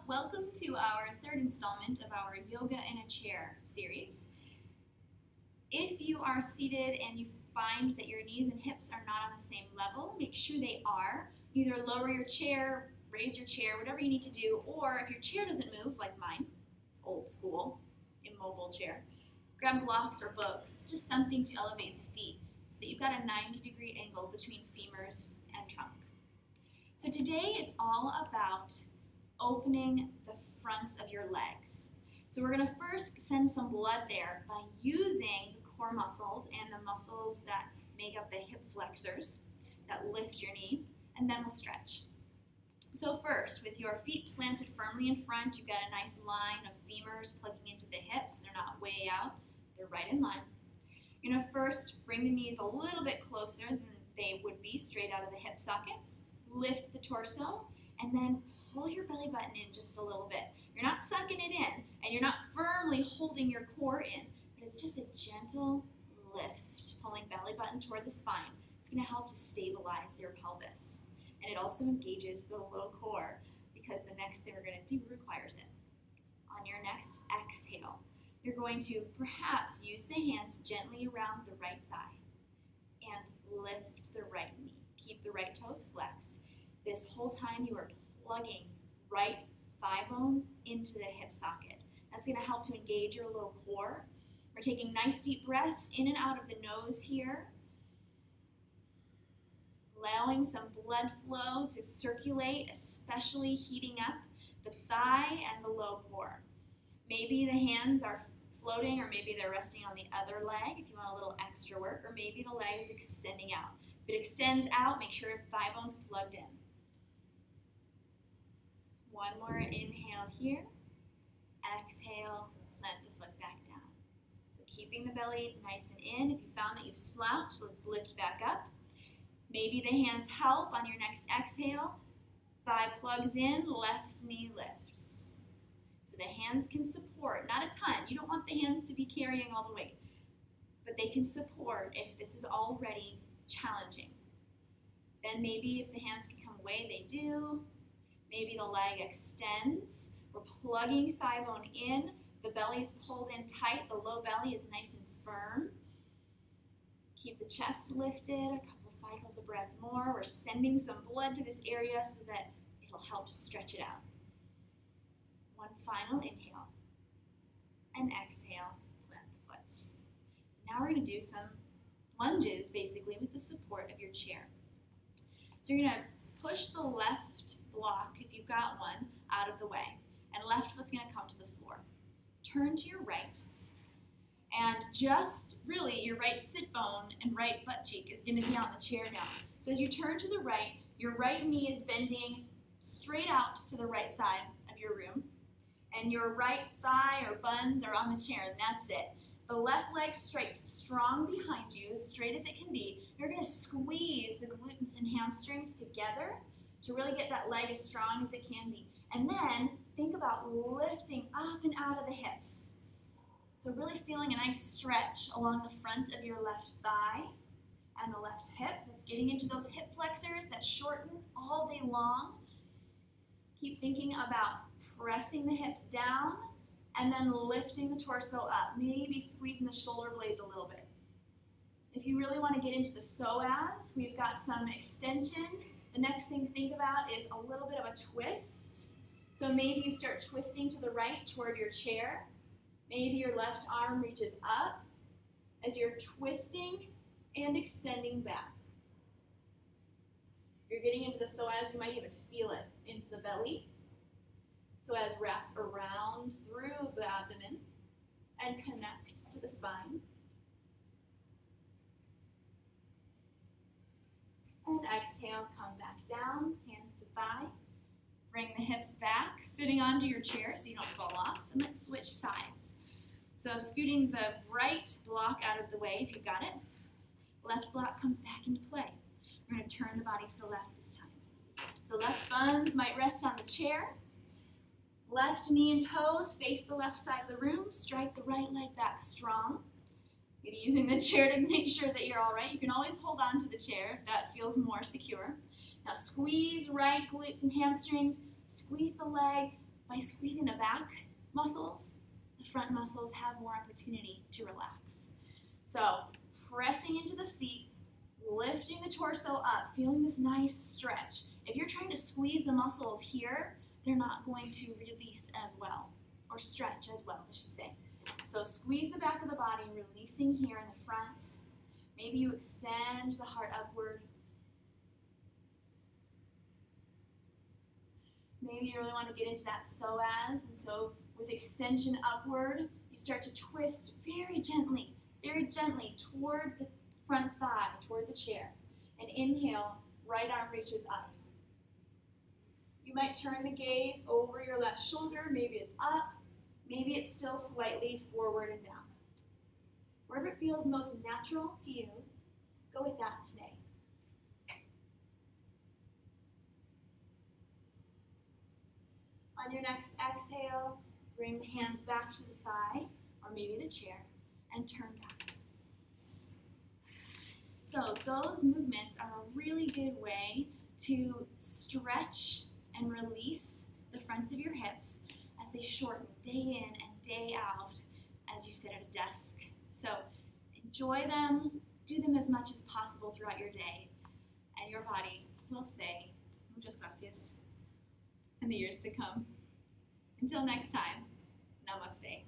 Welcome to our third installment of our Yoga in a Chair series. If you are seated and you find that your knees and hips are not on the same level, make sure they are. Either lower your chair, raise your chair, whatever you need to do, or if your chair doesn't move, like mine, it's old school, immobile chair, grab blocks or books, just something to elevate the feet so that you've got a 90-degree angle between femurs and trunk. So today is all about opening the fronts of your legs. So we're going to first send some blood there by using the core muscles and the muscles that make up the hip flexors that lift your knee, and then we'll stretch. So first, with your feet planted firmly in front, you've got a nice line of femurs plugging into the hips. They're not way out, they're right in line. You're going to first bring the knees a little bit closer than they would be straight out of the hip sockets. Lift the torso, and then pull your belly button in just a little bit. You're not sucking it in, and you're not firmly holding your core in, but it's just a gentle lift, pulling belly button toward the spine. It's going to help to stabilize your pelvis, and it also engages the low core because the next thing we're going to do requires it. On your next exhale, you're going to perhaps use the hands gently around the right thigh and lift the right knee. Keep the right toes flexed. This whole time you are plugging right thigh bone into the hip socket. That's going to help to engage your low core. We're taking nice deep breaths in and out of the nose here, allowing some blood flow to circulate, especially heating up the thigh and the low core. Maybe the hands are floating, or maybe they're resting on the other leg if you want a little extra work, or maybe the leg is extending out. If it extends out, make sure thigh bone's plugged in. One more inhale here. Exhale, plant the foot back down. So keeping the belly nice and in. If you found that you slouched, let's lift back up. Maybe the hands help on your next exhale. Thigh plugs in, left knee lifts. So the hands can support, not a ton. You don't want the hands to be carrying all the weight, but they can support if this is already challenging. Then maybe if the hands can come away, they do. Maybe the leg extends. We're plugging thigh bone in. The belly is pulled in tight. The low belly is nice and firm. Keep the chest lifted. A couple cycles of breath more. We're sending some blood to this area so that it'll help to stretch it out. One final inhale. And exhale, plant the foot. So now we're going to do some lunges, basically, with the support of your chair. So you're going to push the left block, if you've got one, out of the way. And left foot's going to come to the floor. Turn to your right. And just really your right sit bone and right butt cheek is going to be on the chair now. So as you turn to the right, your right knee is bending straight out to the right side of your room. And your right thigh or buns are on the chair, and that's it. The left leg straight, strong behind you, as straight as it can be. You're going to squeeze the glutes and hamstrings together to really get that leg as strong as it can be. And then think about lifting up and out of the hips. So really feeling a nice stretch along the front of your left thigh and the left hip. That's getting into those hip flexors that shorten all day long. Keep thinking about pressing the hips down and then lifting the torso up. Maybe squeezing the shoulder blades a little bit. If you really want to get into the psoas, we've got some extension. The next thing to think about is a little bit of a twist. So maybe you start twisting to the right toward your chair. Maybe your left arm reaches up as you're twisting and extending back. If you're getting into the psoas, you might even feel it into the belly. Psoas wraps around through the abdomen and connects to the spine. And exhale, come back down, hands to thigh. Bring the hips back, sitting onto your chair so you don't fall off. And let's switch sides. So scooting the right block out of the way if you've got it. Left block comes back into play. We're going to turn the body to the left this time. So left buns might rest on the chair. Left knee and toes face the left side of the room. Strike the right leg back strong. Maybe using the chair to make sure that you're all right. You can always hold on to the chair if that feels more secure. Now squeeze right glutes and hamstrings. Squeeze the leg, By squeezing the back muscles, the front muscles have more opportunity to relax. So pressing into the feet, lifting the torso up, feeling this nice stretch. If you're trying to squeeze the muscles here, they're not going to release as well, or stretch as well, I should say. So squeeze the back of the body, releasing here in the front. Maybe you extend the heart upward. Maybe you really want to get into that psoas, and so with extension upward, you start to twist very gently toward the front thigh, toward the chair. And inhale, right arm reaches up. You might turn the gaze over your left shoulder. Maybe it's up. Maybe it's still slightly forward and down. Wherever it feels most natural to you, go with that today. On your next exhale, bring the hands back to the thigh, or maybe the chair, and turn back. So those movements are a really good way to stretch and release the fronts of your hips as they shorten day in and day out as you sit at a desk. So enjoy them, do them as much as possible throughout your day, and your body will say, muchas gracias, in the years to come. Until next time, namaste.